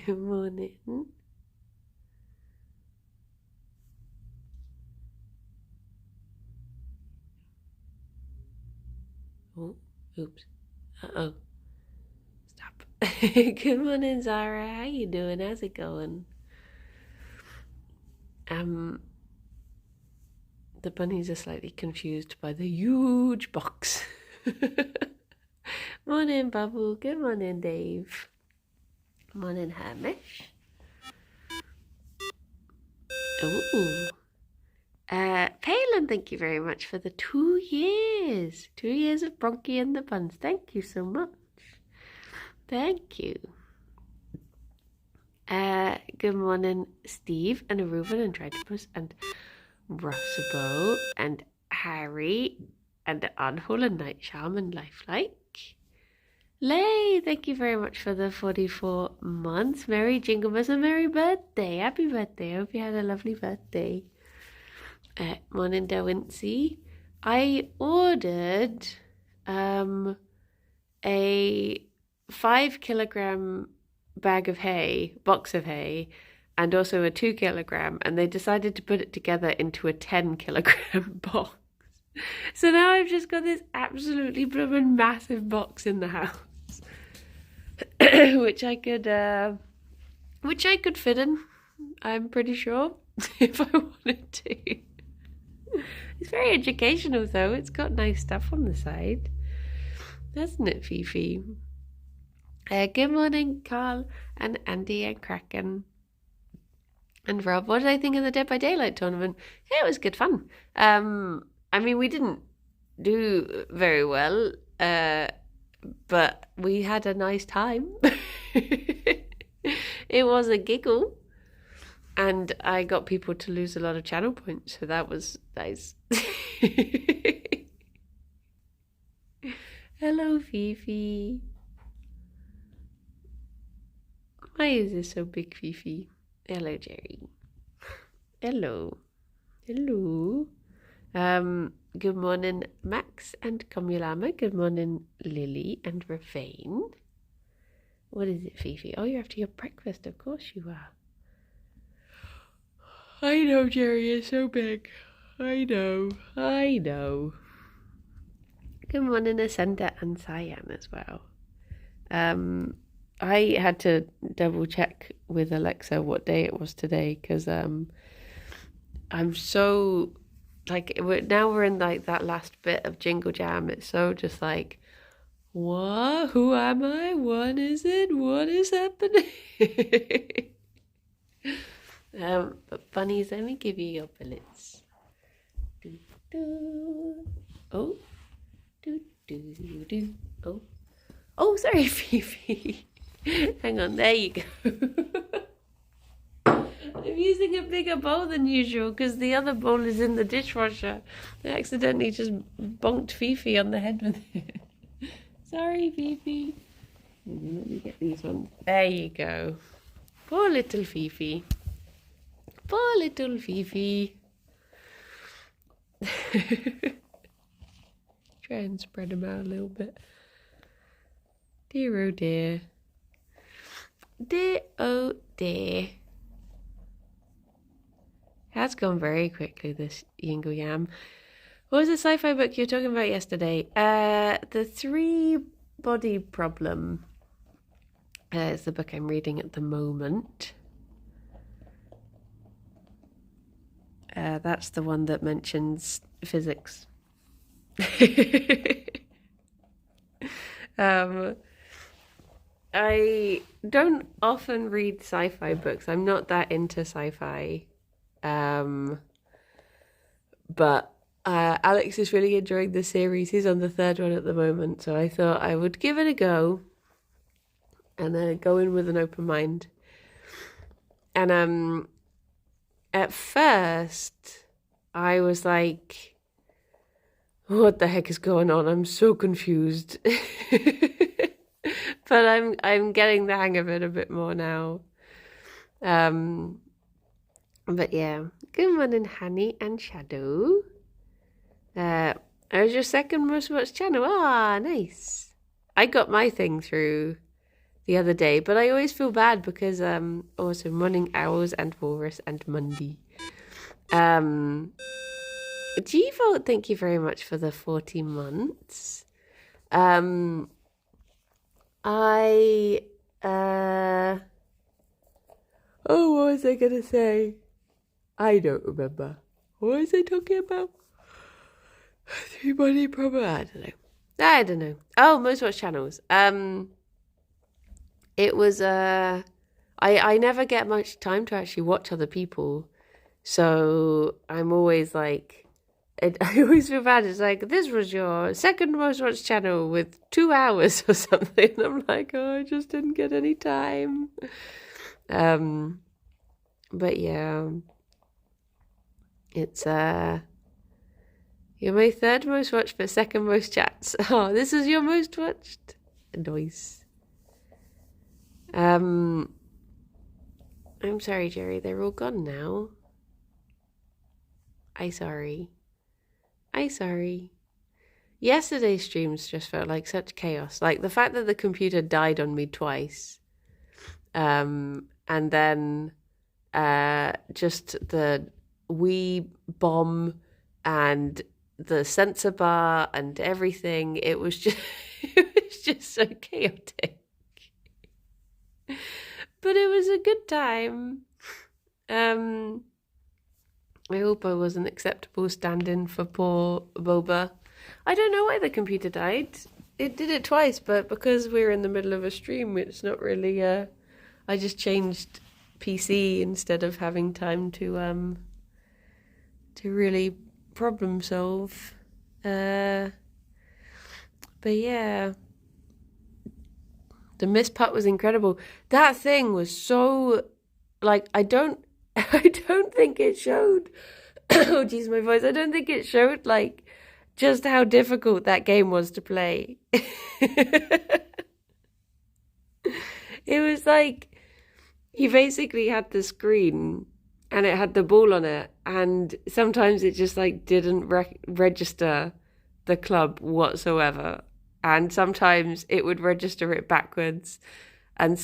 Morning. Oh, oops. Uh-oh. Stop. Good morning, Zara. How you doing? How's it going? The bunnies are slightly confused by the huge box. Morning, Bubble. Good morning, Dave. Morning, Hamish. Ooh. Palin, thank you very much for the 2 years. 2 years of Bronchi and the Buns. Thank you so much. Thank you. Good morning, Steve and Aruban and Dreadpus and Rossabo and Harry and Anhul and Night Shaman Lifelike. Lay, thank you very much for the 44 months. Merry Jinglemas and merry birthday. Happy birthday. I hope you had a lovely birthday. Morning, Dawincy. I ordered a 5 kilogram box of hay, and also a 2 kilogram, and they decided to put it together into a 10 kilogram box. So now I've just got this absolutely blooming massive box in the house, which I could fit in, I'm pretty sure, if I wanted to. It's very educational though. It's got nice stuff on the side, hasn't it, Fifi? Good morning, Carl and Andy and Kraken and Rob. What did I think of the Dead by Daylight tournament? Yeah, it was good fun. I mean, we didn't do very well, but we had a nice time. It was a giggle, and I got people to lose a lot of channel points, so that was nice. Hello, Fifi. Why is this so big, Fifi? Hello, Gerry. Hello. Hello. Good morning, Max and Comulama. Good morning, Lily and Ravane. What is it, Fifi? Oh, you're after your breakfast. Of course you are. I know, Gerry is so big. I know. Good morning, Ascenda and Cyan as well. I had to double check with Alexa what day it was today, because I'm so, like, we're in like that last bit of Jingle Jam. It's so just like, what? Who am I? What is it? What is happening? But bunnies, let me give you your billets. Oh, oh, sorry, Fifi. Hang on, there you go. I'm using a bigger bowl than usual because the other bowl is in the dishwasher. I accidentally just bonked Fifi on the head with it. Sorry, Fifi. Let me get these ones. There you go. Poor little Fifi. Poor little Fifi. Try and spread them out a little bit. Dear oh dear. Dear oh dear. That's gone very quickly, this Yingo Yam. What was the sci-fi book you were talking about yesterday? The Three Body Problem is the book I'm reading at the moment. That's the one that mentions physics. I don't often read sci-fi books. I'm not that into sci-fi. But Alex is really enjoying the series. He's on the 3rd one at the moment, so I thought I would give it a go and then go in with an open mind. And at first I was like, what the heck is going on? I'm so confused. But I'm getting the hang of it a bit more now. But yeah, good morning, Honey and Shadow. I was your second most watched channel. Ah, nice. I got my thing through the other day, but I always feel bad because also Morning Owls and Walrus and Monday. Default, thank you very much for the 40 months. Oh, what was I gonna say? I don't remember. What was I talking about? Three money proper. I don't know. Oh, most watched channels. It was I never get much time to actually watch other people, so I'm always like, I always feel bad. It's like, this was your second most watched channel with 2 hours or something. And I'm like, oh, I just didn't get any time. But yeah, it's you're my third most watched, but second most chats. Oh, this is your most watched. Nice. I'm sorry, Gerry. They're all gone now. I sorry. Yesterday's streams just felt like such chaos. Like the fact that the computer died on me twice. And then just the Wii bomb and the sensor bar and everything. It was just so chaotic. But it was a good time. I hope I was an acceptable stand-in for poor Boba. I don't know why the computer died. It did it twice, but because we're in the middle of a stream, it's not really I just changed PC instead of having time to really problem solve. But yeah. The mist putt was incredible. That thing was so, like, I don't think it showed. Oh, geez, my voice. I don't think it showed, like, just how difficult that game was to play. It was like, you basically had the screen and it had the ball on it, and sometimes it just, like, didn't register the club whatsoever. And sometimes it would register it backwards, and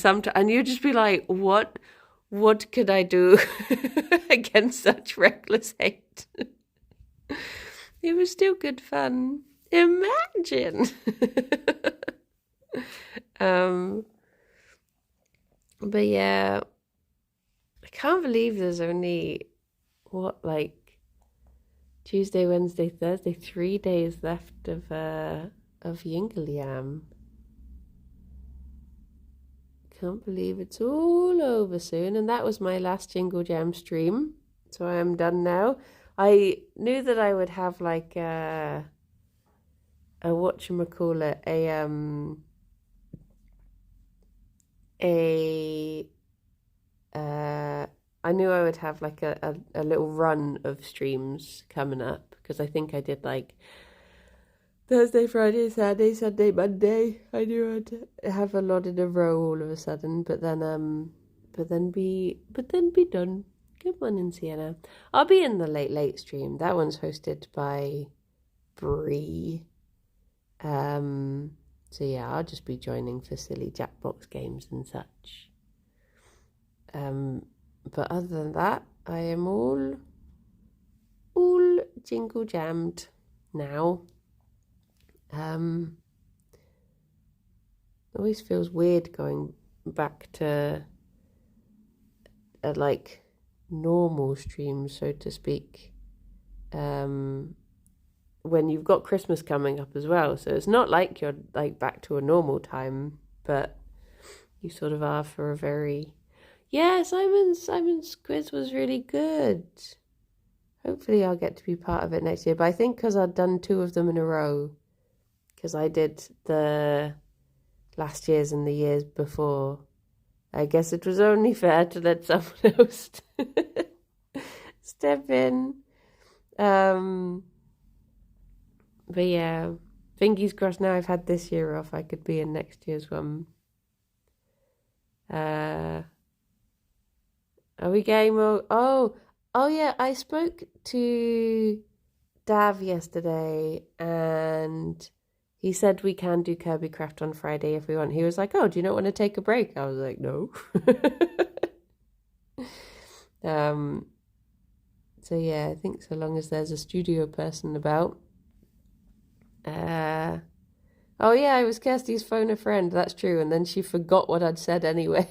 you'd just be like, "What could I do against such reckless hate?" It was still good fun. Imagine. But yeah, I can't believe there's only like Tuesday, Wednesday, Thursday, 3 days left of Yingle. Can't believe it's all over soon. And that was my last Jingle Jam stream. So I am done now. I knew that I would have like a whatchamacallit, I knew I would have like a little run of streams coming up, because I think I did like Thursday, Friday, Saturday, Sunday, Monday. I knew I'd have a lot in a row all of a sudden, but then be done. Good morning, Sienna. I'll be in the late stream. That one's hosted by Bree. So yeah, I'll just be joining for silly Jackbox games and such. But other than that, I am all jingle jammed now. It always feels weird going back to like normal streams, so to speak, when you've got Christmas coming up as well. So it's not like you're like back to a normal time, but you sort of are for a very... Yeah, Simon's quiz was really good. Hopefully I'll get to be part of it next year. But I think because I'd done 2 of them in a row, because I did the last year's and the years before, I guess it was only fair to let someone else step in. But yeah, fingers crossed now I've had this year off, I could be in next year's one. Are we getting more? Oh yeah, I spoke to Dav yesterday, and He said we can do Kirby Craft on Friday if we want. He was like, oh, do you not want to take a break? I was like, no. So yeah, I think so long as there's a studio person about. Oh yeah, it was Kirsty's phone a friend, that's true. And then she forgot what I'd said anyway.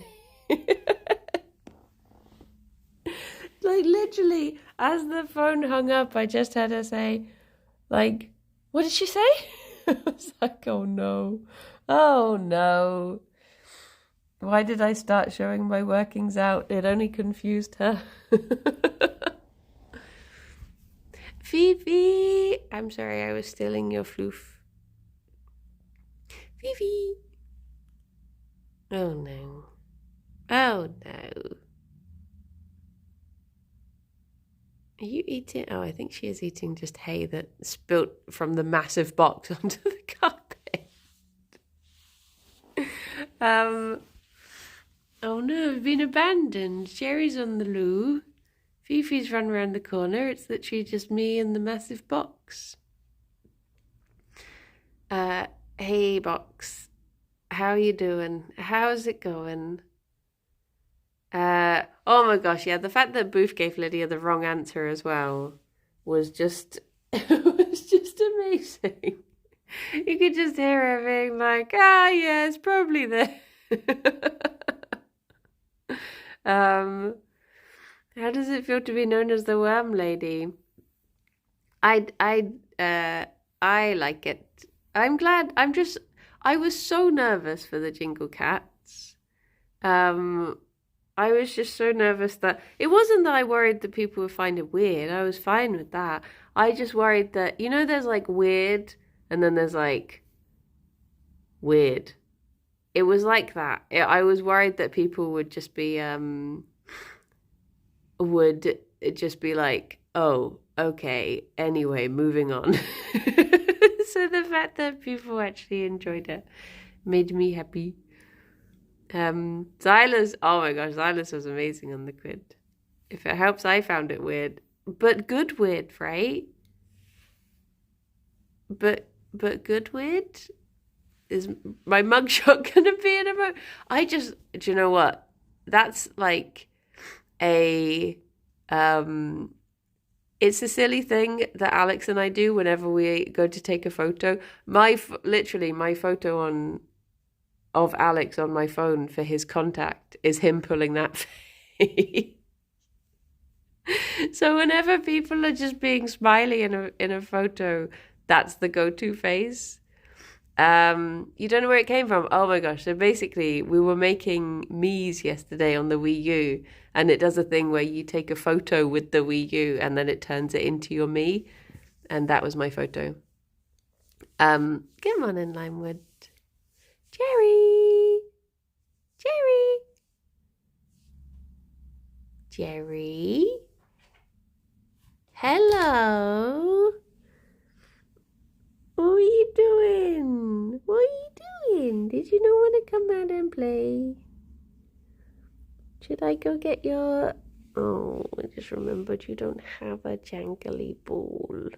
Like literally, as the phone hung up, I just had her say, like, what did she say? I was like, oh no. Oh no. Why did I start showing my workings out? It only confused her. Fifi! I'm sorry, I was stealing your floof. Fifi! Oh no. Oh no. Are you eating? Oh, I think she is eating just hay that spilt from the massive box onto the carpet. Oh no, I've been abandoned. Gerry's on the loo. Fifi's run around the corner. It's literally just me and the massive box. Hey box, how you doing? How's it going? Oh my gosh, yeah, the fact that Booth gave Lydia the wrong answer as well was just amazing. You could just hear her being like, yeah, it's probably there. How does it feel to be known as the worm lady? I like it. I'm glad. I was so nervous for the Jingle Cats. I was just so nervous that it wasn't that I worried that people would find it weird. I was fine with that. I just worried that, you know, there's like weird and then there's like weird. It was like that. I was worried that people would just be like, oh, okay, anyway, moving on. So the fact that people actually enjoyed it made me happy. Xylas, oh my gosh, Xylas was amazing on the quid. If it helps, I found it weird. But good weird, right? But good weird? Is my mugshot gonna be in a mug? Do you know what? That's like a it's a silly thing that Alex and I do whenever we go to take a photo. Literally my photo of Alex on my phone for his contact is him pulling that face. So whenever people are just being smiley in a photo, that's the go-to face. You don't know where it came from? Oh my gosh. So basically we were making Miis yesterday on the Wii U, and it does a thing where you take a photo with the Wii U and then it turns it into your Mii, and that was my photo. Come on in, Limewood. Gerry! Hello! What are you doing? Did you not want to come out and play? Should I go get your... Oh, I just remembered you don't have a jangly ball.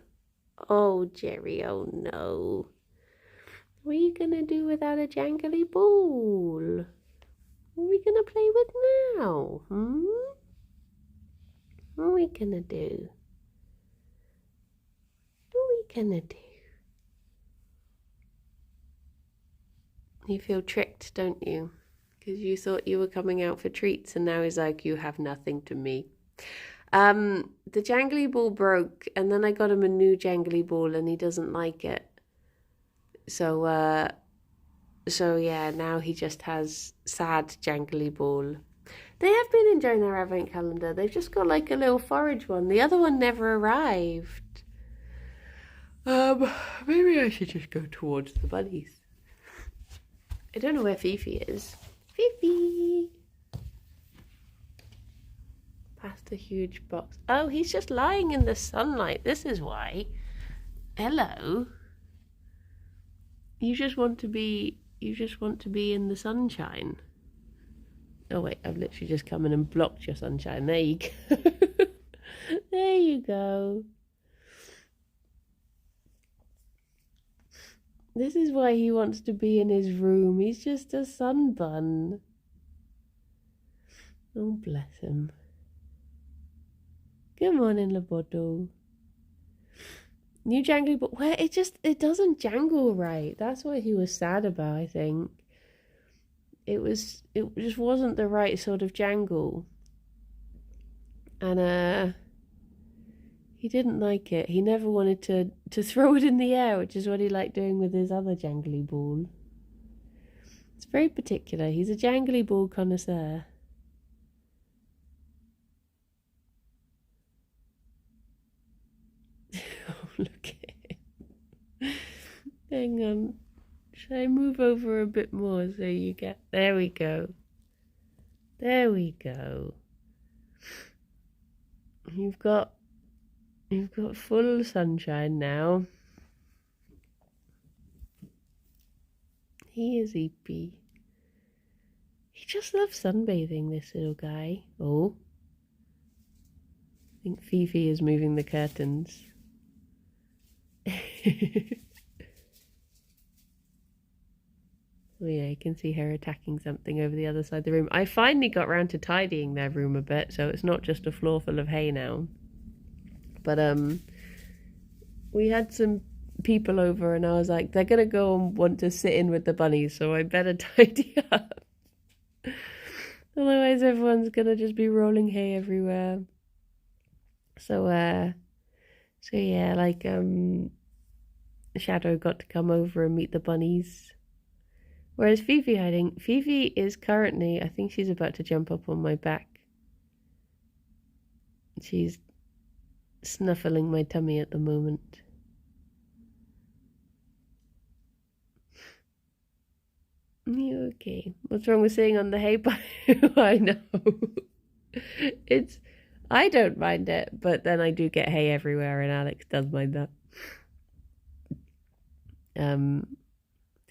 Oh, Gerry, oh no. What are you going to do without a jangly ball? What are we going to play with now? What are we going to do? You feel tricked, don't you? Because you thought you were coming out for treats, and now he's like, you have nothing to me. The jangly ball broke, and then I got him a new jangly ball, and he doesn't like it. So yeah, now he just has sad jangly ball. They have been enjoying their advent calendar. They've just got like a little forage one. The other one never arrived. Maybe I should just go towards the bunnies. I don't know where Fifi is. Fifi! Past a huge box. Oh, he's just lying in the sunlight. This is why. Hello. You just want to be in the sunshine. Oh wait, I've literally just come in and blocked your sunshine. There you go. There you go. This is why he wants to be in his room. He's just a sunbun. Oh, bless him. Good morning, Loboto. New jangly, but where it doesn't jangle right. That's what he was sad about, I think. It just wasn't the right sort of jangle. And he didn't like it. He never wanted to throw it in the air, which is what he liked doing with his other jangly ball. It's very particular. He's a jangly ball connoisseur. Oh, look at him. Hang on. Should I move over a bit more so you get... There we go. There we go. You've got full sunshine now. He is eepy. He just loves sunbathing, this little guy. Oh. I think Fifi is moving the curtains. Oh yeah, you can see her attacking something over the other side of the room. I finally got round to tidying their room a bit, so it's not just a floor full of hay now. But we had some people over and I was like, they're gonna go and want to sit in with the bunnies, so I better tidy up. Otherwise everyone's gonna just be rolling hay everywhere. So yeah, like Shadow got to come over and meet the bunnies. Whereas Fifi hiding? Fifi is currently, I think she's about to jump up on my back. She's snuffling my tummy at the moment. You okay? What's wrong with sitting on the hay pile? I know. I don't mind it, but then I do get hay everywhere and Alex does mind that.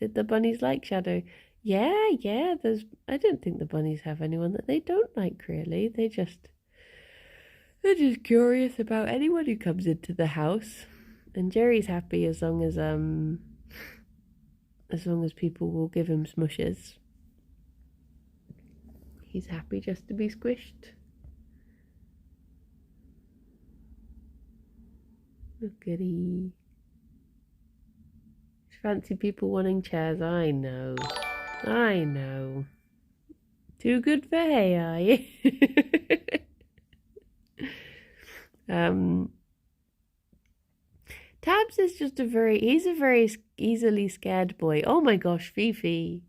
Did the bunnies like Shadow? Yeah, I don't think the bunnies have anyone that they don't like, really. They're just curious about anyone who comes into the house. And Gerry's happy as long as people will give him smushes. He's happy just to be squished. Look at he. Fancy people wanting chairs. I know. Too good for hay, are you? Tabs is just he's a very easily scared boy. Oh my gosh, Fifi.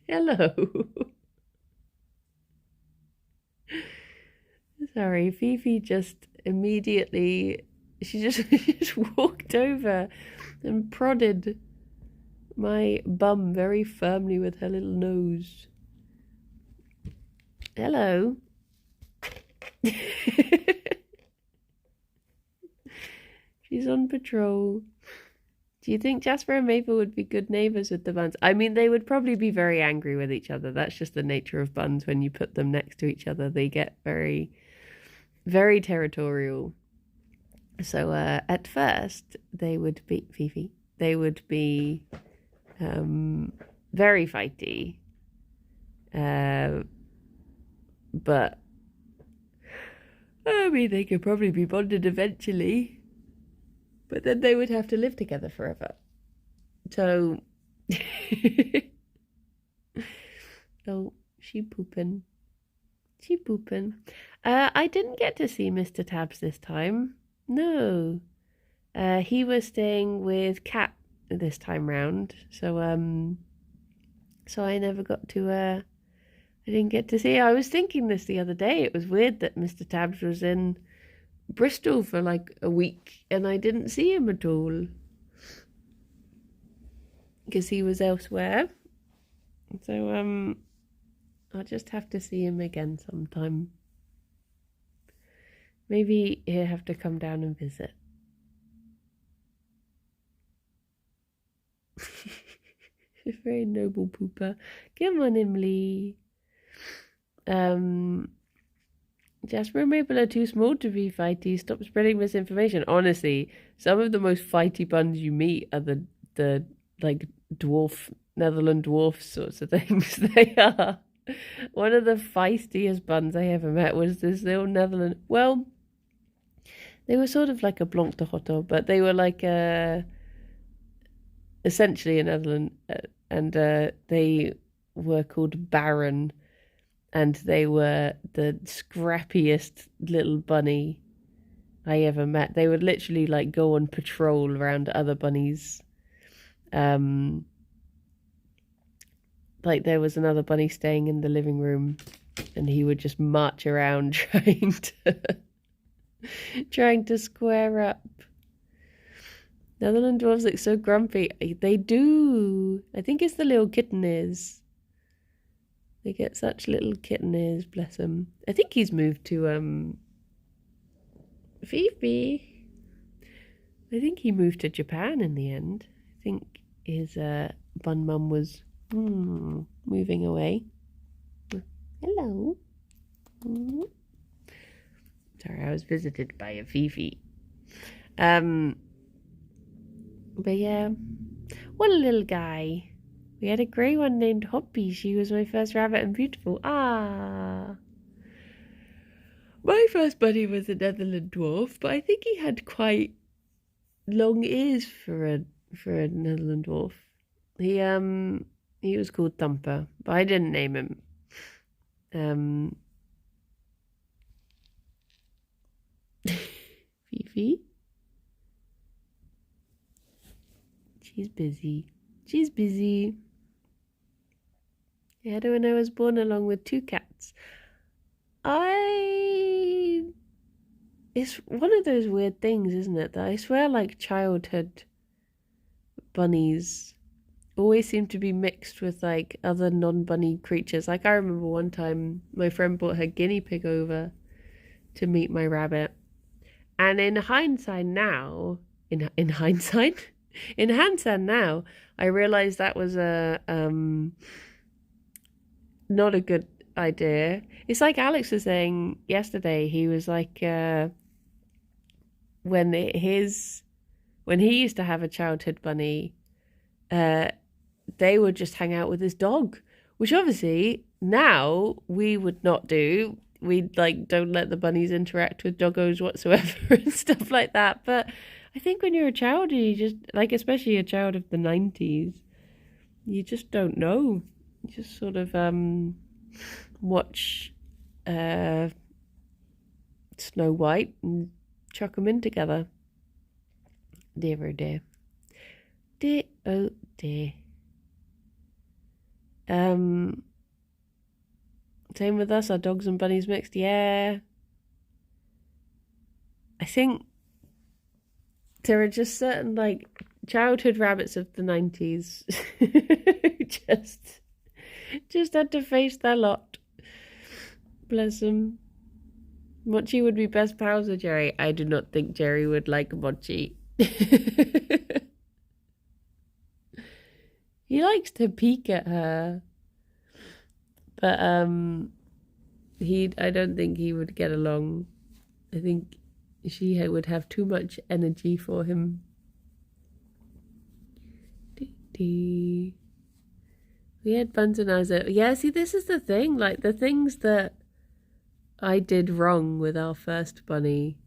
Hello. Sorry, Fifi just immediately, she just walked over and prodded my bum very firmly with her little nose. Hello. She's on patrol. Do you think Jasper and Maple would be good neighbours with the buns? I mean, they would probably be very angry with each other. That's just the nature of buns. When you put them next to each other, they get very, very territorial. So at first, they would be Fifi. They would be very fighty. But I mean, they could probably be bonded eventually. But then they would have to live together forever. So, oh, she pooping. I didn't get to see Mr. Tabs this time. No. He was staying with Kat this time round. So I never got to, I didn't get to see. I was thinking this the other day. It was weird that Mr. Tabs was in Bristol for like a week and I didn't see him at all because he was elsewhere. So I'll just have to see him again sometime. Maybe he'll have to come down and visit. A very noble pooper. Come on, Emily. Jasper and Maple are too small to be fighty. Stop spreading misinformation. Honestly, some of the most fighty buns you meet are the like dwarf Netherland dwarf sorts of things. They are. One of the feistiest buns I ever met was this little Netherland. Well, they were sort of like a Blanc de Hotto, but they were like essentially a Netherland, and they were called Baron, and they were the scrappiest little bunny I ever met. They would literally like go on patrol around other bunnies. Like there was another bunny staying in the living room, and he would just march around trying to square up. Netherland dwarves look so grumpy. They do. I think it's the little kitten ears. They get such little kitten ears, bless them. I think he's moved to Fifi. I think he moved to Japan in the end. I think his bun mum was moving away. Hello. Sorry, I was visited by a Fifi. But yeah, what a little guy. We had a grey one named Hoppy. She was my first rabbit and beautiful. Ah. My first bunny was a Netherland dwarf, but I think he had quite long ears for a Netherland dwarf. He was called Thumper, but I didn't name him. Fifi? She's busy. I had her when I was born along with 2 cats. It's one of those weird things, isn't it? That I swear like childhood bunnies always seem to be mixed with like other non-bunny creatures. Like I remember one time my friend brought her guinea pig over to meet my rabbit. And in hindsight now, in hindsight now, I realised that was not a good idea. It's like Alex was saying yesterday. He was like, when he used to have a childhood bunny, they would just hang out with his dog, which obviously now we would not do. We like don't let the bunnies interact with doggos whatsoever and stuff like that. But I think when you're a child and you just like, especially a child of the 90s, you just don't know. You just sort of watch Snow White and chuck them in together. Dear oh dear. Dear oh dear. Same with us, our dogs and bunnies mixed. Yeah. I think there are just certain like childhood rabbits of the 90s just had to face their lot. Bless them. Mochi would be best pals with Gerry. I do not think Gerry would like Mochi. He likes to peek at her. But I don't think he would get along. I think she would have too much energy for him. We had buns when I was yeah, see, this is the thing. Like, the things that I did wrong with our first bunny,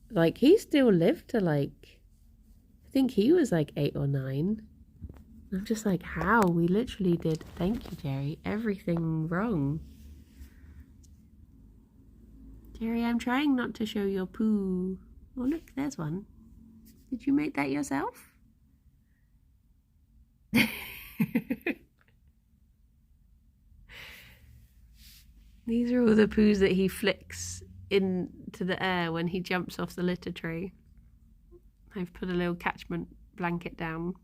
like, he still lived to, like, I think he was, like, 8 or 9. I'm just like, how? We literally did, thank you, Gerry, everything wrong. Gerry, I'm trying not to show your poo. Oh, look, there's one. Did you make that yourself? These are all the poos that he flicks into the air when he jumps off the litter tray. I've put a little catchment blanket down.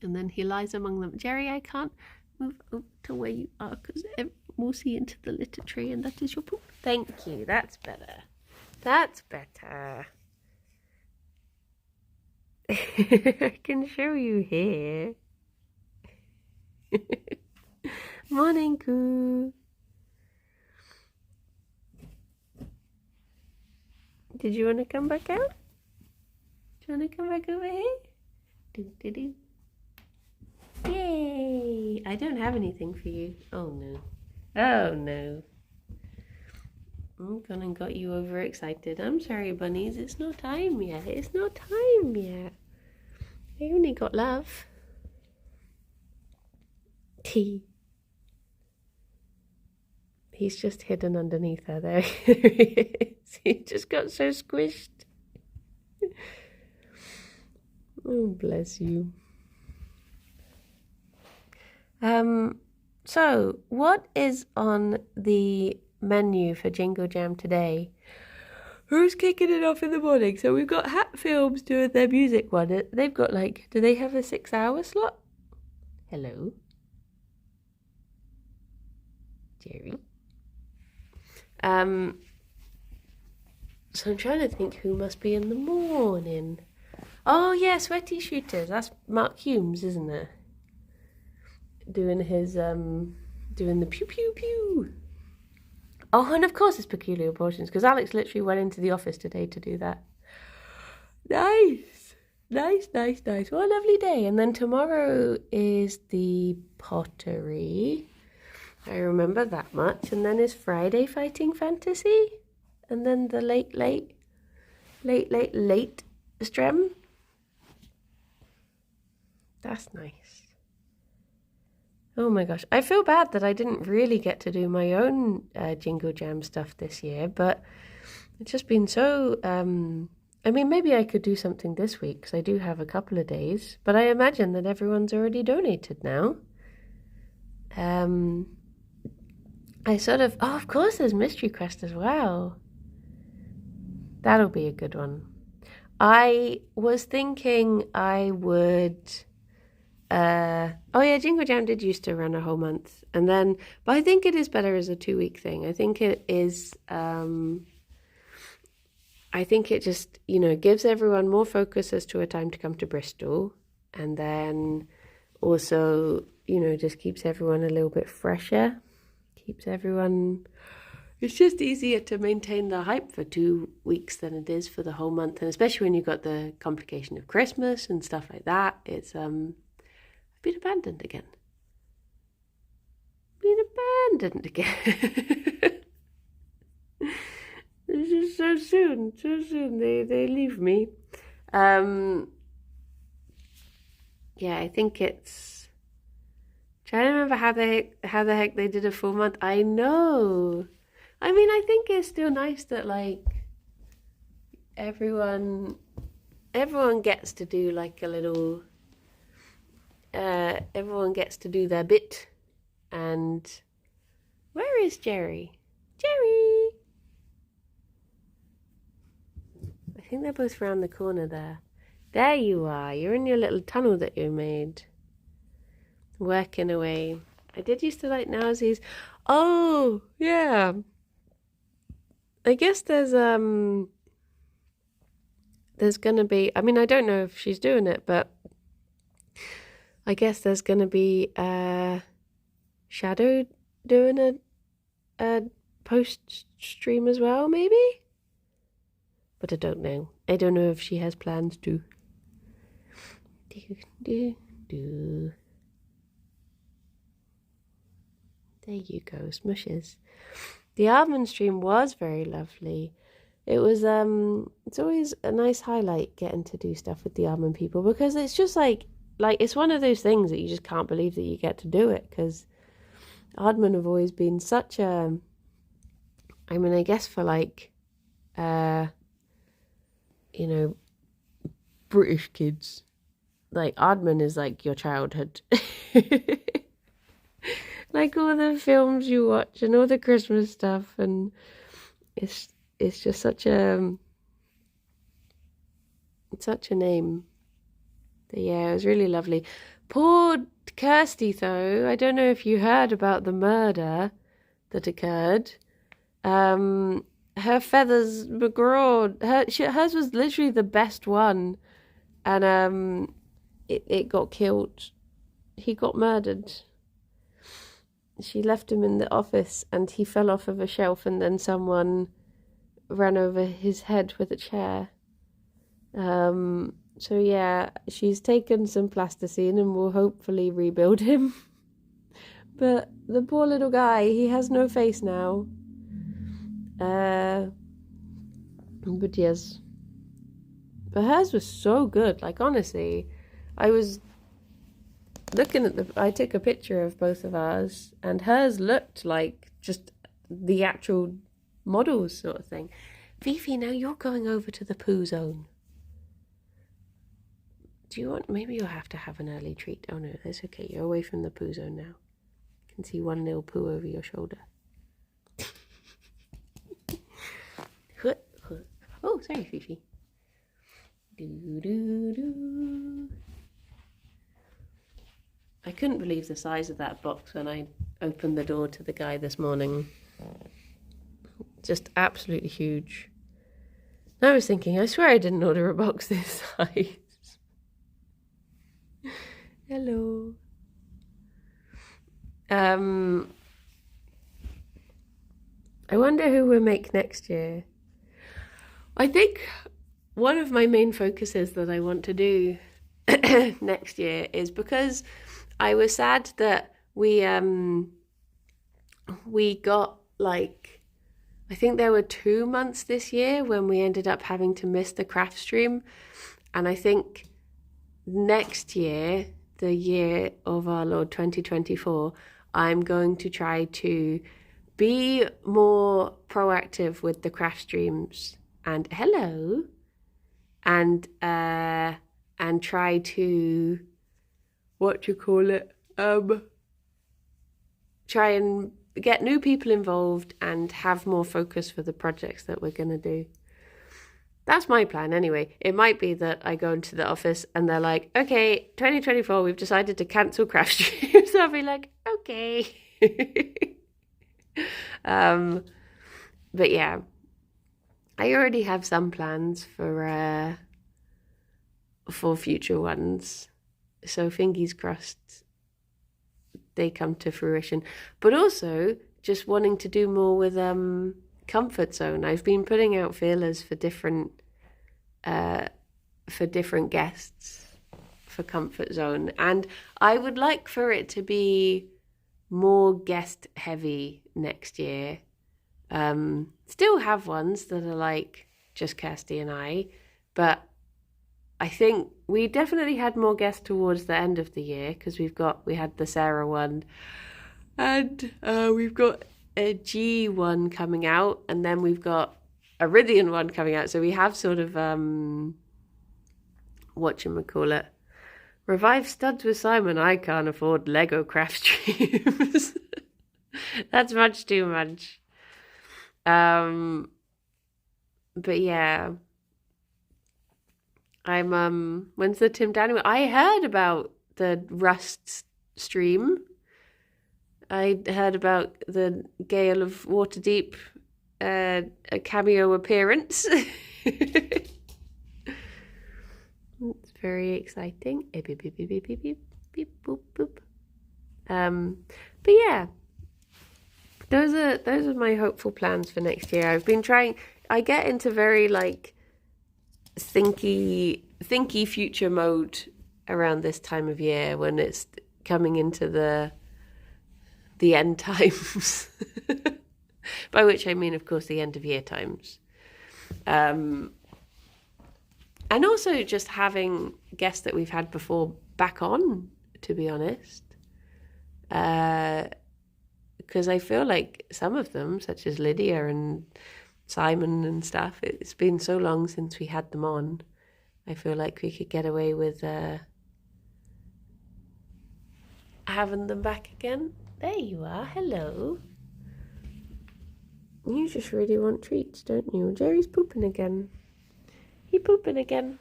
And then he lies among them. Gerry, I can't move up to where you are because we'll see into the litter tray and that is your poop. Thank you. That's better. That's better. I can show you here. Morning, Coo. Did you want to come back out? Do you want to come back over here? Do, do, do. Yay! I don't have anything for you. Oh no. Oh no. I'm gonna got you overexcited. I'm sorry, bunnies. It's not time yet. It's not time yet. I only got love. Tea. He's just hidden underneath her there. He just got so squished. Oh, bless you. So what is on the menu for Jingle Jam today? Who's kicking it off in the morning? So we've got Hat Films doing their music one. They've got do they have a 6-hour slot? Hello? Gerry? So I'm trying to think who must be in the morning. Oh yeah, Sweaty Shooters. That's Mark Humes, isn't it? Doing his doing the pew pew pew. Oh, and of course it's Peculiar Portions, because Alex literally went into the office today to do that. Nice. Nice. What a lovely day. And then tomorrow is the pottery. I remember that much. And then is Friday Fighting Fantasy. And then the late Strem. That's nice. Oh my gosh. I feel bad that I didn't really get to do my own Jingle Jam stuff this year, but it's just been so... I mean, maybe I could do something this week, because I do have a couple of days, but I imagine that everyone's already donated now. I sort of... Oh, of course there's Mystery Quest as well. That'll be a good one. I was thinking I would... oh yeah, Jingle Jam did used to run a whole month, and then, but I think it is better as a 2-week thing. I think it is, I think it just, gives everyone more focus as to a time to come to Bristol, and then also, just keeps everyone a little bit fresher, it's just easier to maintain the hype for 2 weeks than it is for the whole month, and especially when you've got the complication of Christmas and stuff like that, it's, been abandoned again. This is so soon. They leave me. Yeah, I think it's... Trying to remember how the heck they did a full month. I know. I mean, I think it's still nice that everyone gets to do a little... everyone gets to do their bit. And where is Gerry? Gerry! I think they're both around the corner there. There you are. You're in your little tunnel that you made. Working away. I did used to like Nowsies. Oh, yeah. I guess there's gonna be... I mean, I don't know if she's doing it, but... I guess there's going to be Shadow doing a post stream as well, maybe? But I don't know. I don't know if she has plans to. There you go, smushes. The almond stream was very lovely. It was, it's always a nice highlight getting to do stuff with the almond people, because it's just like it's one of those things that you just can't believe that you get to do it, because Aardman have always been such a... I mean, I guess for British kids, Aardman is your childhood. All the films you watch and all the Christmas stuff, and it's just such a name. But yeah, it was really lovely. Poor Kirsty, though. I don't know if you heard about the murder that occurred. Her feathers were grown. Hers was literally the best one. And it got killed. He got murdered. She left him in the office and he fell off of a shelf, and then someone ran over his head with a chair. So yeah, she's taken some plasticine and will hopefully rebuild him. But the poor little guy, he has no face now. But yes. But hers was so good. Like, honestly, I was looking at I took a picture of both of ours, and hers looked like just the actual models sort of thing. Fifi, now you're going over to the poo zone. Do you want, maybe you'll have to have an early treat. Oh no, that's okay. You're away from the poo zone now. I can see one little poo over your shoulder. Oh, sorry, Fifi. I couldn't believe the size of that box when I opened the door to the guy this morning. Just absolutely huge. I was thinking, I swear I didn't order a box this size. Hello. I wonder who we'll make next year. I think one of my main focuses that I want to do next year is because I was sad that we got, like, I think there were 2 months this year when we ended up having to miss the craft stream. And I think next year, the year of our Lord 2024, I'm going to try to be more proactive with the craft streams and try to try and get new people involved and have more focus for the projects that we're going to do. That's my plan anyway. It might be that I go into the office and they're like, okay, 2024, we've decided to cancel craft streams. So I'll be like, okay. But yeah, I already have some plans for future ones. So fingers crossed they come to fruition. But also just wanting to do more with Comfort Zone. I've been putting out feelers for different guests for Comfort Zone, and I would like for it to be more guest heavy next year. Still have ones that are like just Kirsty and I, but I think we definitely had more guests towards the end of the year because we had the Sarah one, and we've got a G one coming out, and then we've got a Rythian one coming out. So we have sort of whatchamacallit, Revive Studs with Simon. I can't afford Lego craft streams. That's much too much. But yeah, I'm when's the Tim Daniel? I heard about the Rust stream. I heard about the Gale of Waterdeep a cameo appearance. It's very exciting. Beep, beep, beep, beep, beep, beep, beep, boop, boop. But yeah, those are my hopeful plans for next year. I've been trying. I get into very like thinky future mode around this time of year when it's coming into the end times. By which I mean, of course, the end of year times. And also just having guests that we've had before back on, to be honest. Because I feel like some of them, such as Lydia and Simon and stuff, it's been so long since we had them on. I feel like we could get away with having them back again. There you are. Hello. You just really want treats, don't you? Jerry's pooping again. He's pooping again.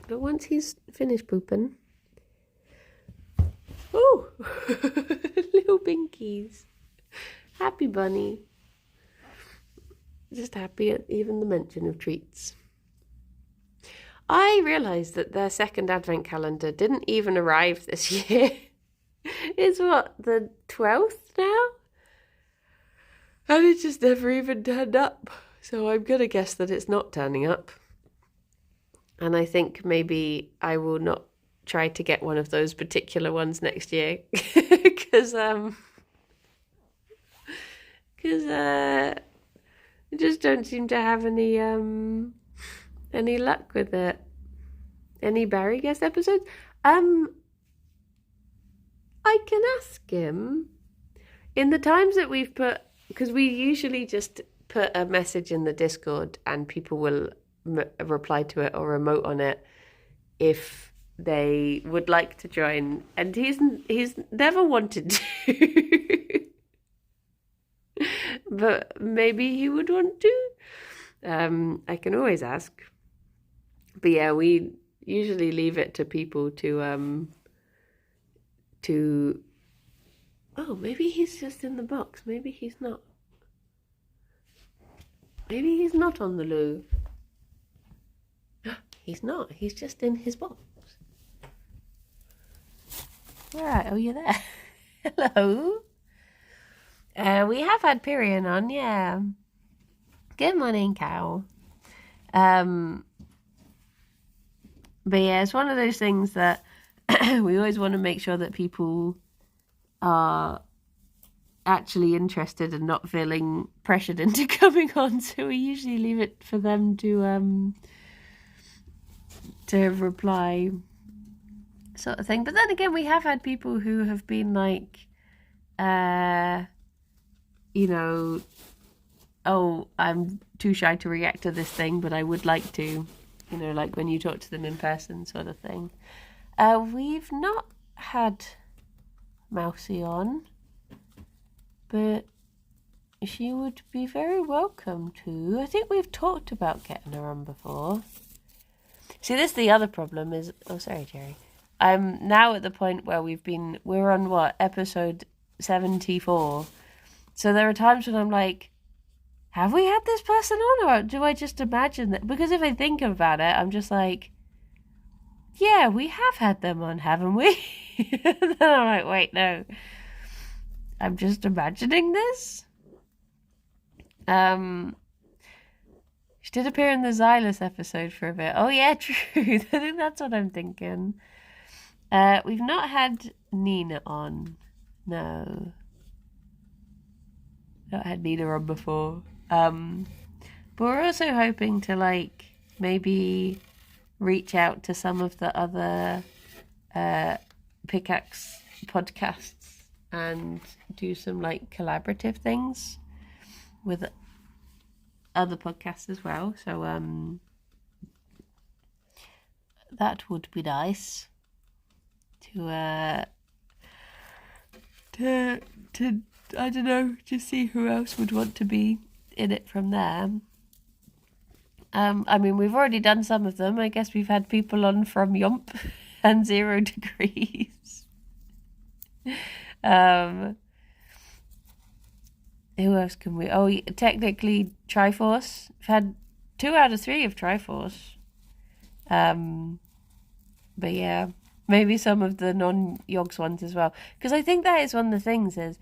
But once he's finished pooping... Oh! Little binkies. Happy bunny. Just happy at even the mention of treats. I realised that their second advent calendar didn't even arrive this year. It's what, the 12th now? And it just never even turned up. So I'm going to guess that it's not turning up. And I think maybe I will not try to get one of those particular ones next year. Because I just don't seem to have any luck with it. Any Barry guest episodes? I can ask him. In the times that we've put, because we usually just put a message in the Discord and people will reply to it or emote on it if they would like to join. And he's never wanted to. But maybe he would want to. I can always ask. But yeah, we usually leave it to people to oh, maybe he's just in the box. Maybe he's not. Maybe he's not on the loo. He's not. He's just in his box. All right. Oh, you're there. Hello. We have had Ffion on, yeah. Good morning, cow. But yeah, it's one of those things that we always want to make sure that people are actually interested and not feeling pressured into coming on. So we usually leave it for them to reply, sort of thing. But then again, we have had people who have been like, you know, oh, I'm too shy to react to this thing, but I would like to, you know, like when you talk to them in person, sort of thing. We've not had Mousy on, but she would be very welcome to. I think we've talked about getting her on before. See, this is the other problem is, oh, sorry, Gerry. I'm now at the point where we're on what, episode 74. So there are times when I'm like, have we had this person on, or do I just imagine that? Because if I think about it, I'm just like, yeah, we have had them on, haven't we? And then I'm like, wait, no. I'm just imagining this. She did appear in the Xylus episode for a bit. Oh yeah, true. I think that's what I'm thinking. We've not had Nina on. No. Not had Nina on before. But we're also hoping to like maybe reach out to some of the other pickaxe podcasts and do some like collaborative things with other podcasts as well. So that would be nice to I don't know, just see who else would want to be in it from there. I mean, we've already done some of them. I guess we've had people on from Yomp and 0 Degrees. Who else can we? Oh, technically Triforce. We've had 2 out of 3 of Triforce. But yeah, maybe some of the non-Yogs ones as well. Because I think that is one of the things is,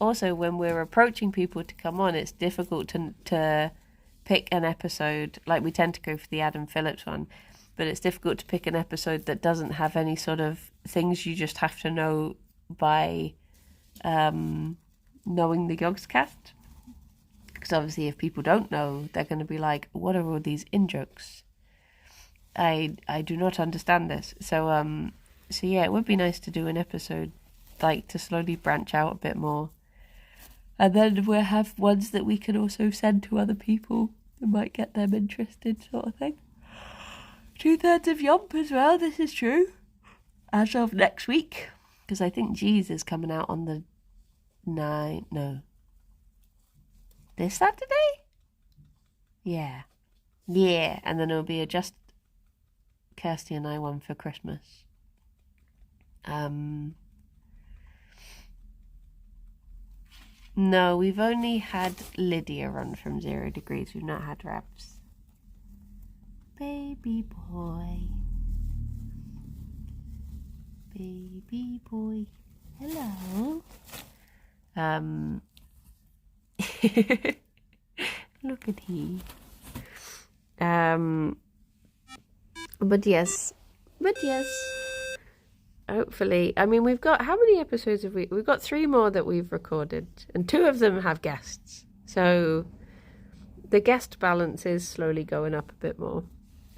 also when we're approaching people to come on, it's difficult to pick an episode. Like we tend to go for the Adam Phillips one, but it's difficult to pick an episode that doesn't have any sort of things you just have to know by knowing the Yogs cast. Because obviously if people don't know, they're going to be like, what are all these in-jokes? I do not understand this. So yeah, it would be nice to do an episode like to slowly branch out a bit more. And then we'll have ones that we can also send to other people that might get them interested, sort of thing. 2/3 of Yomp as well, this is true. As of next week. Because I think G's is coming out on the this Saturday? Yeah. Yeah, and then it'll be a Just Kirsty and I one for Christmas. No, we've only had Lydia run from 0 Degrees. We've not had Rabs. Baby boy. Baby boy. Hello. Look at he. But yes. Hopefully. I mean, we've got, how many episodes have we? We've got 3 more that we've recorded, and 2 of them have guests. So the guest balance is slowly going up a bit more.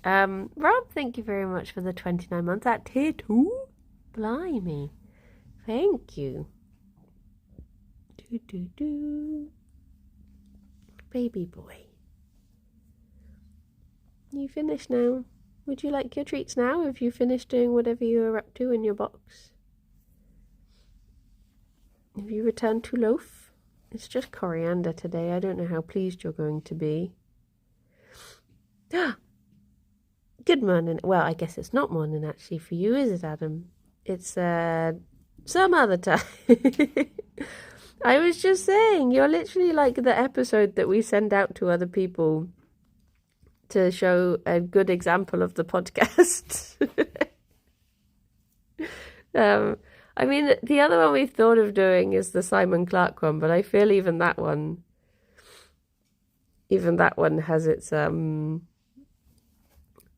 Rob, thank you very much for the 29 months at tier 2. Blimey. Thank you. Baby boy. You finished now? Would you like your treats now? Have you finished doing whatever you were up to in your box? Have you returned to loaf? It's just coriander today. I don't know how pleased you're going to be. Good morning. Well, I guess it's not morning actually for you, is it, Adam? It's some other time. I was just saying, you're literally like the episode that we send out to other people to show a good example of the podcast. I mean, the other one we've thought of doing is the Simon Clark one, but I feel even that one has its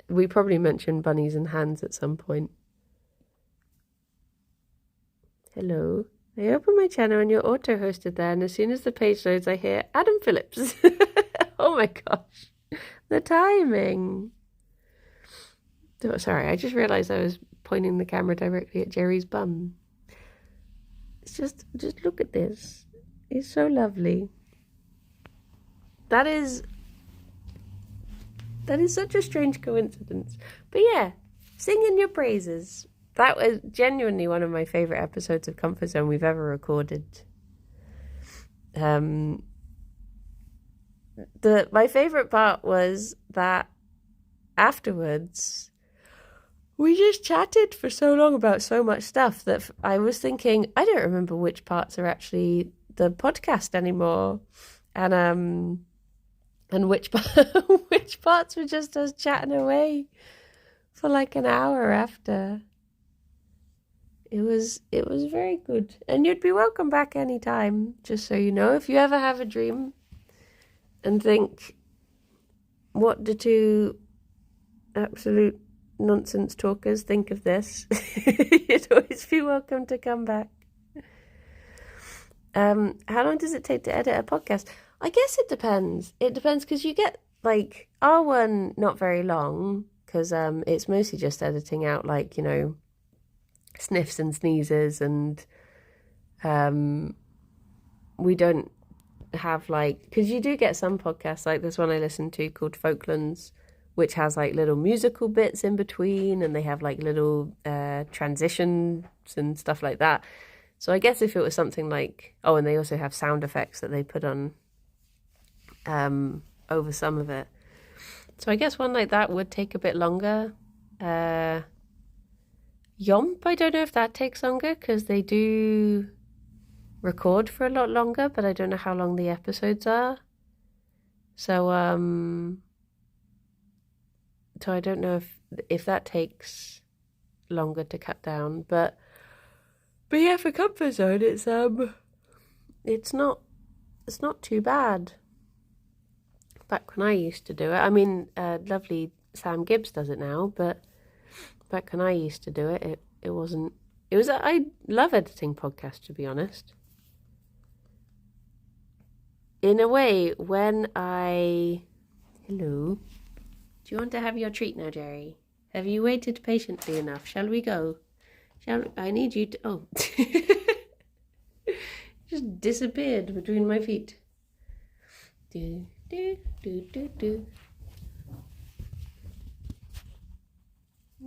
we probably mentioned bunnies and hands at some point. Hello. I open my channel and you're auto-hosted there, and as soon as the page loads, I hear Adam Phillips. Oh my gosh. The timing. Oh, sorry, I just realised I was pointing the camera directly at Gerry's bum. It's just look at this. It's so lovely. That is such a strange coincidence. But yeah, singing your praises. That was genuinely one of my favourite episodes of Comfort Zone we've ever recorded. My favourite part was that afterwards we just chatted for so long about so much stuff that I was thinking, I don't remember which parts are actually the podcast anymore. And which parts were just us chatting away for like an hour after. It was very good. And you'd be welcome back anytime, just so you know. If you ever have a dream and think, what do 2 absolute nonsense talkers think of this? You'd always be welcome to come back. How long does it take to edit a podcast? I guess it depends. It depends because you get like our one not very long because it's mostly just editing out like, you know, sniffs and sneezes, and we don't have like, because you do get some podcasts like this one I listened to called Folklands, which has like little musical bits in between, and they have like little transitions and stuff like that. So I guess if it was something like, oh, and they also have sound effects that they put on over some of it. So I guess one like that would take a bit longer. Yomp, I don't know if that takes longer because they do record for a lot longer, but I don't know how long the episodes are. So I don't know if that takes longer to cut down, but yeah, for Comfort Zone, it's not too bad. Back when I used to do it, I mean, lovely Sam Gibbs does it now, but back when I used to do it, it wasn't. I love editing podcasts, to be honest. In a way, hello. Do you want to have your treat now, Gerry? Have you waited patiently enough? Shall we go? I need you to... Oh. Just disappeared between my feet. Do.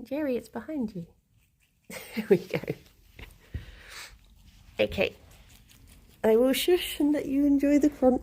Gerry, it's behind you. There we go. Okay. I will shush and let you enjoy the crunch.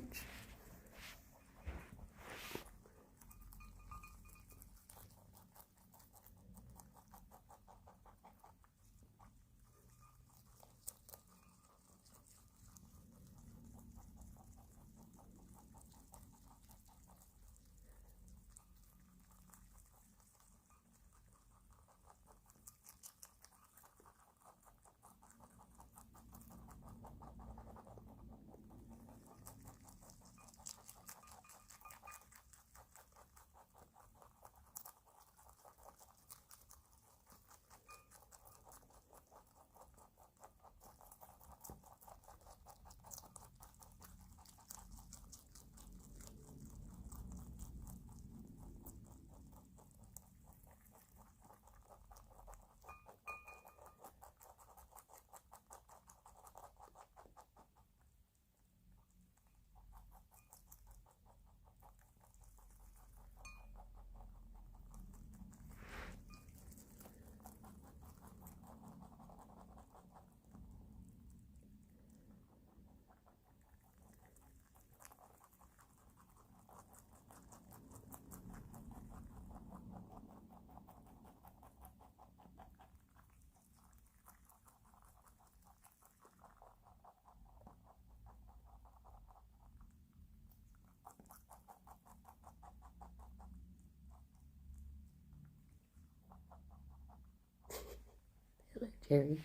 Gerry.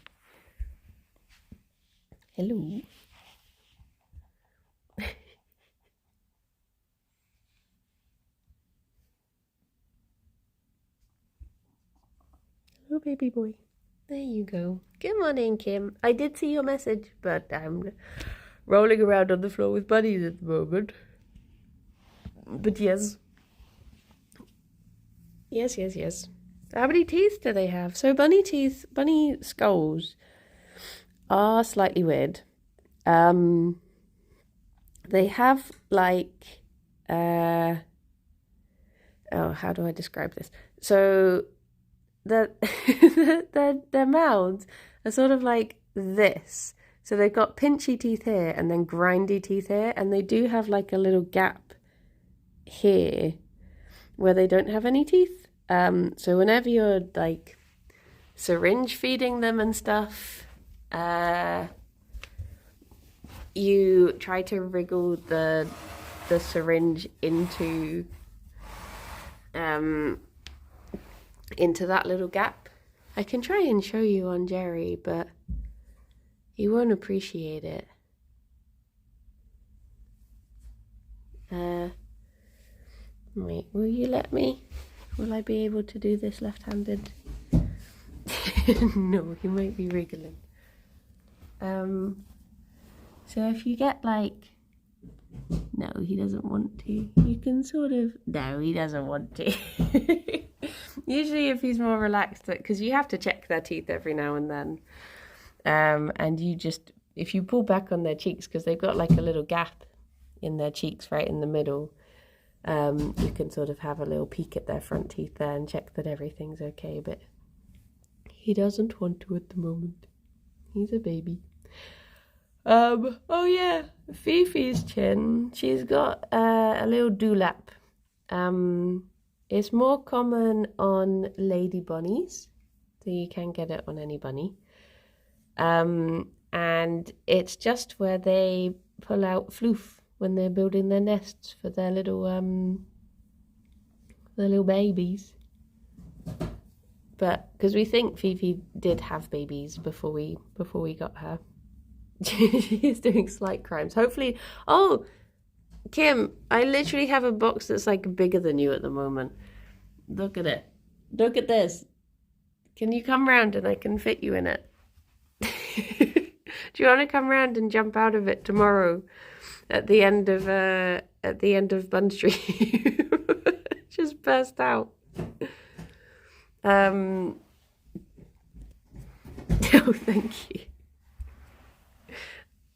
Hello. Hello, baby boy. There you go. Good morning, Kim. I did see your message, but I'm rolling around on the floor with bunnies at the moment. But yes. Yes. How many teeth do they have? So bunny skulls are slightly weird. They have like, how do I describe this? So their mouths are sort of like this. So they've got pinchy teeth here and then grindy teeth here, and they do have like a little gap here where they don't have any teeth. So whenever you're like syringe feeding them and stuff, you try to wriggle the syringe into that little gap. I can try and show you on Gerry, but he won't appreciate it. Wait, will you let me? Will I be able to do this left-handed? No, he might be wriggling. So if you get like, no, he doesn't want to. You can sort of, no, he doesn't want to. Usually if he's more relaxed, because you have to check their teeth every now and then. And you just, if you pull back on their cheeks, because they've got like a little gap in their cheeks right in the middle, you can sort of have a little peek at their front teeth there and check that everything's okay, but he doesn't want to at the moment. He's a baby. Oh yeah, Fifi's chin, she's got a little dewlap. It's more common on lady bunnies, so you can get it on any bunny. And it's just where they pull out floof when they're building their nests for their little babies. But because we think Fifi did have babies before we got her. She's doing slight crimes. Hopefully, oh, Kim, I literally have a box that's like bigger than you at the moment. Look at it. Look at this. Can you come round and I can fit you in it? Do you want to come round and jump out of it tomorrow at the end of Bun Street? Just burst out. Oh, thank you.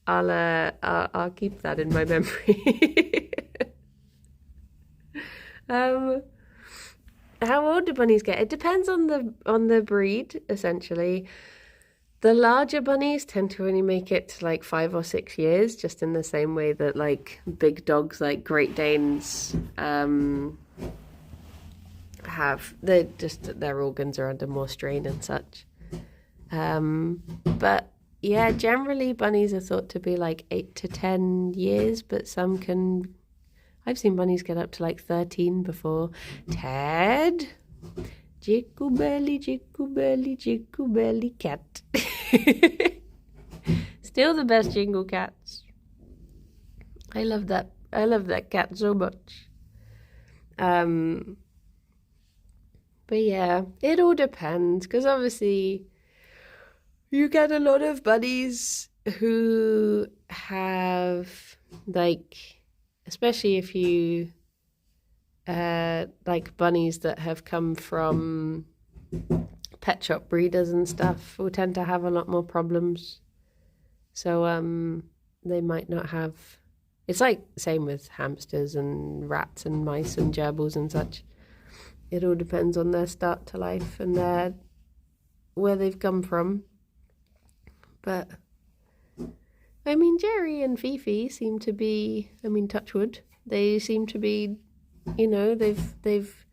I'll keep that in my memory. How old do bunnies get? It depends on the breed, essentially. The larger bunnies tend to only make it to like 5 or 6 years, just in the same way that like big dogs like Great Danes have. Their organs are under more strain and such. But yeah, generally bunnies are thought to be like 8 to 10 years, but some can. I've seen bunnies get up to like 13 before. Ted, jickle belly cat. Still the best jingle cats. I love that cat so much. But yeah, it all depends, because obviously you get a lot of bunnies who have like, especially if you like bunnies that have come from pet shop breeders and stuff, will tend to have a lot more problems. So they might not have. It's like same with hamsters and rats and mice and gerbils and such. It all depends on their start to life and where they've come from. But I mean, Gerry and Fifi seem to be, I mean, touch wood, they seem to be, you know, they've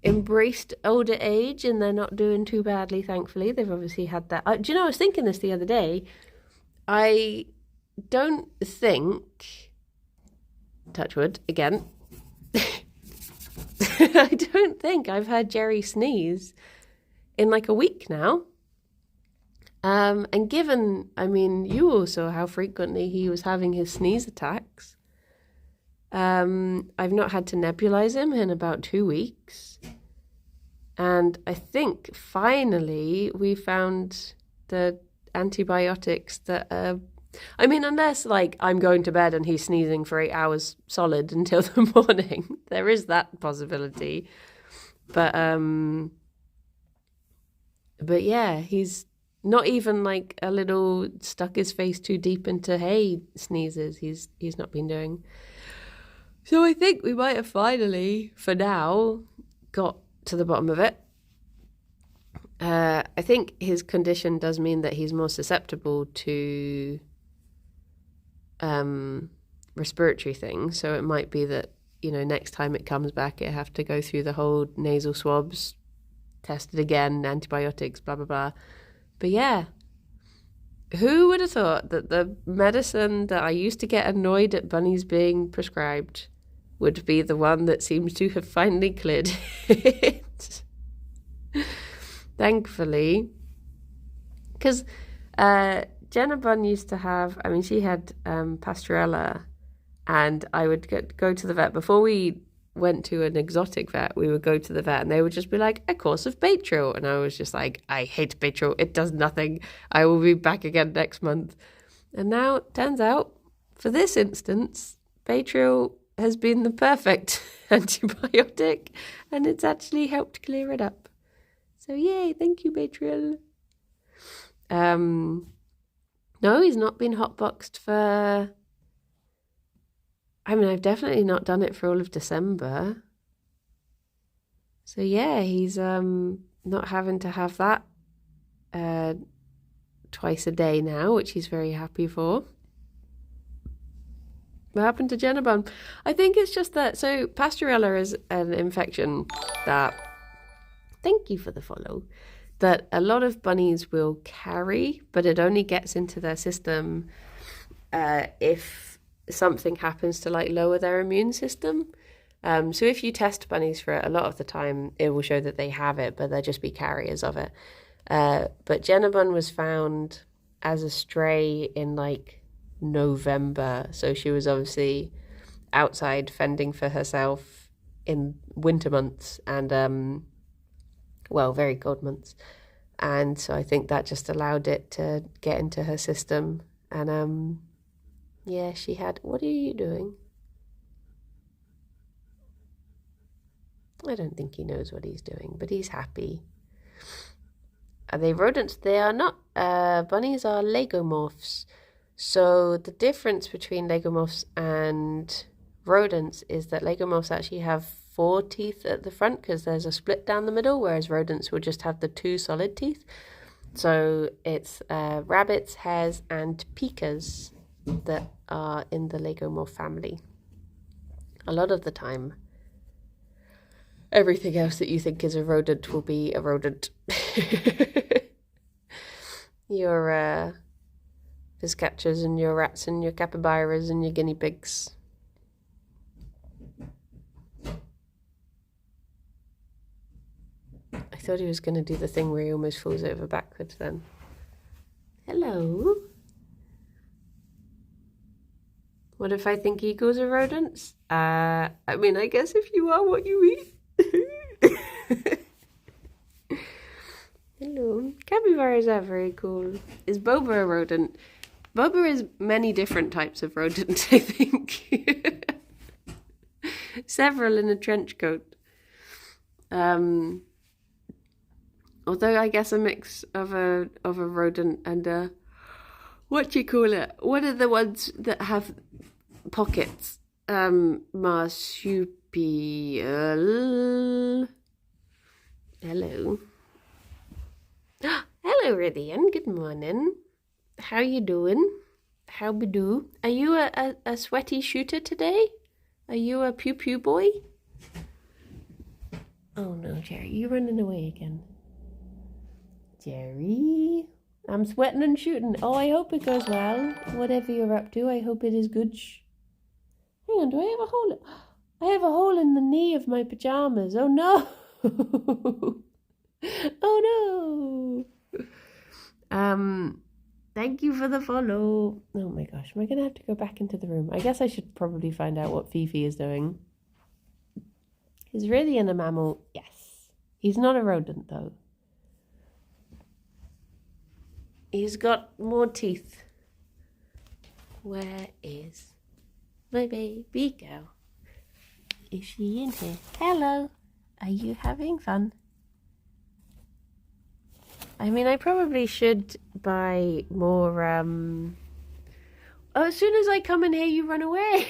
embraced older age and they're not doing too badly, thankfully. They've obviously had that. Do you know, I was thinking this the other day. I don't think, touch wood again, I don't think I've heard Gerry sneeze in like a week now. And given, I mean, you all saw how frequently he was having his sneeze attacks. I've not had to nebulize him in about 2 weeks. And I think finally we found the antibiotics that I mean, unless like I'm going to bed and he's sneezing for 8 hours solid until the morning, there is that possibility. But yeah, he's not even like a little stuck his face too deep into hay sneezes. He's not been doing. So I think we might have finally, for now, got to the bottom of it. I think his condition does mean that he's more susceptible to respiratory things. So it might be that, next time it comes back, it have to go through the whole nasal swabs, tested again, antibiotics, blah, blah, blah. But yeah, who would have thought that the medicine that I used to get annoyed at bunnies being prescribed would be the one that seems to have finally cleared it. Thankfully. Because Jenna Bunn used to have, I mean, she had Pastorella, and I would go to the vet. Before we went to an exotic vet, we would go to the vet and they would just be like, a course of Baytril. And I was just like, I hate Baytril. It does nothing. I will be back again next month. And now it turns out, for this instance, Baytril has been the perfect antibiotic and it's actually helped clear it up. So yay, thank you, Baytril. No, he's not been hotboxed for... I mean, I've definitely not done it for all of December. So yeah, he's not having to have that twice a day now, which he's very happy for. What happened to Jenna Bun? I think it's just that, so Pastorella is an infection that, thank you for the follow, that a lot of bunnies will carry, but it only gets into their system if something happens to like lower their immune system. So if you test bunnies for it, a lot of the time it will show that they have it, but they'll just be carriers of it. But Jenna Bun was found as a stray in like November, so she was obviously outside fending for herself in winter months and very cold months, and so I think that just allowed it to get into her system. And yeah, she had... What are you doing? I don't think he knows what he's doing, but he's happy. Are they rodents? They are not. Bunnies are legomorphs. So the difference between legomorphs and rodents is that legomorphs actually have 4 teeth at the front because there's a split down the middle, whereas rodents will just have the 2 solid teeth. So it's rabbits, hares, and pikas that are in the legomorph family. A lot of the time, everything else that you think is a rodent will be a rodent. Your piscatchers and your rats and your capybaras and your guinea pigs. I thought he was going to do the thing where he almost falls over backwards then. Hello. What if I think eagles are rodents? I mean, I guess if you are what you eat. Hello. Capybaras are very cool. Is Boba a rodent? Boba is many different types of rodent, I think. Several in a trench coat. Although I guess a mix of a rodent and a... What do you call it? What are the ones that have pockets? Marsupial. Hello. Hello, Ridian. Good morning. How you doing? How be do? Are you a sweaty shooter today? Are you a pew pew boy? Oh no, Jerry, you running away again. Jerry, I'm sweating and shooting. Oh, I hope it goes well. Whatever you're up to, I hope it is good. Hang on, do I have a hole? I have a hole in the knee of my pajamas. Oh no! Oh no! Thank you for the follow. Oh my gosh, am I gonna have to go back into the room? I guess I should probably find out what Fifi is doing. He's really a mammal, yes. He's not a rodent though. He's got more teeth. Where is my baby girl? Is she in here? Hello, are you having fun? I mean, I probably should buy more, Oh, as soon as I come in here, you run away.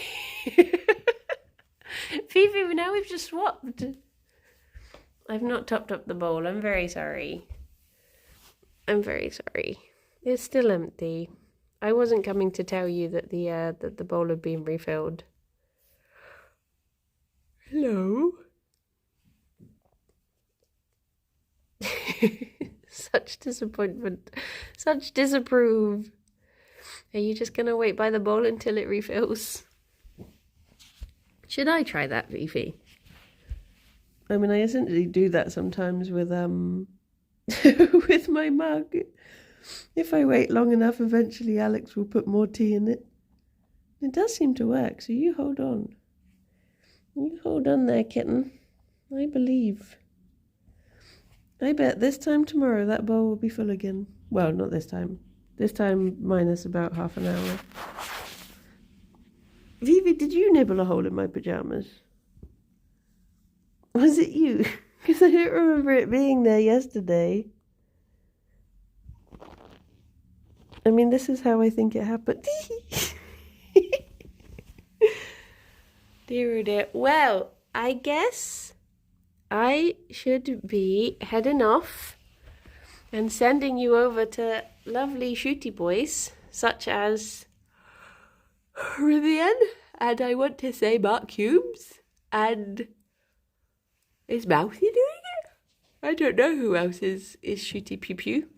Fifi, now we've just swapped. I've not topped up the bowl. I'm very sorry. I'm very sorry. It's still empty. I wasn't coming to tell you that the bowl had been refilled. Hello. Such disappointment. Such disapprove. Are you just gonna wait by the bowl until it refills? Should I try that, Fifi? I mean, I essentially do that sometimes with with my mug. If I wait long enough, eventually Alex will put more tea in it. It does seem to work, so you hold on. You hold on there, kitten. I believe. I bet this time tomorrow that bowl will be full again. Well, not this time. This time minus about half an hour. Vivi, did you nibble a hole in my pyjamas? Was it you? Because I don't remember it being there yesterday. I mean, this is how I think it happened. Dear, oh dear. Well, I guess I should be heading off and sending you over to lovely shooty boys, such as Rivian, and I want to say Mark Cubes, and is Mousy doing it? I don't know who else is shooty pew pew.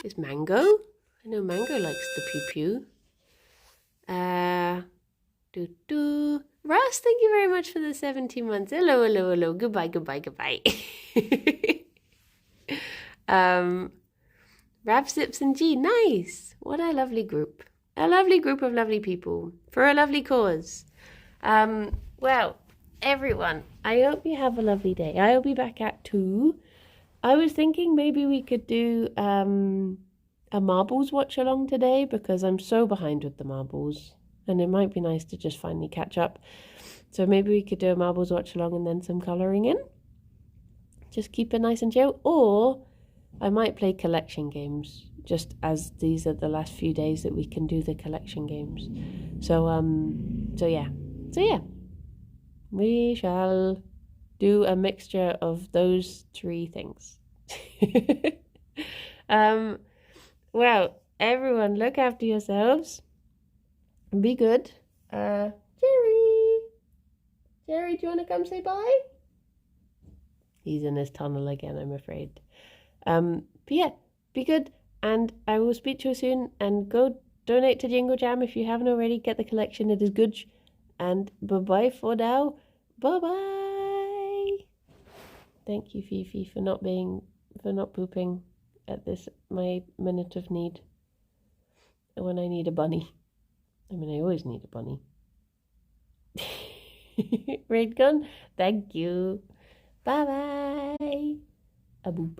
Is Mango? I know Mango likes the pew pew. Ross, thank you very much for the 17 months. Hello, hello, hello. Goodbye, goodbye, goodbye. Rap, Sips, and G. Nice. What a lovely group. A lovely group of lovely people for a lovely cause. Well, everyone, I hope you have a lovely day. I'll be back at 2. I was thinking maybe we could do a marbles watch along today because I'm so behind with the marbles and it might be nice to just finally catch up. So maybe we could do a marbles watch along and then some colouring in. Just keep it nice and chill. Or I might play collection games just as these are the last few days that we can do the collection games. So yeah. We shall do a mixture of those 3 things. Well, everyone, look after yourselves. Be good. Gerry, do you want to come say bye? He's in his tunnel again, I'm afraid. But yeah, be good, and I will speak to you soon. And go donate to Jingle Jam if you haven't already. Get the collection; it is good. And bye-bye for now. Bye-bye. Thank you, Fifi, for not pooping at this my minute of need. When I need a bunny. I mean, I always need a bunny. Raid gun. Thank you. Bye-bye. A boop.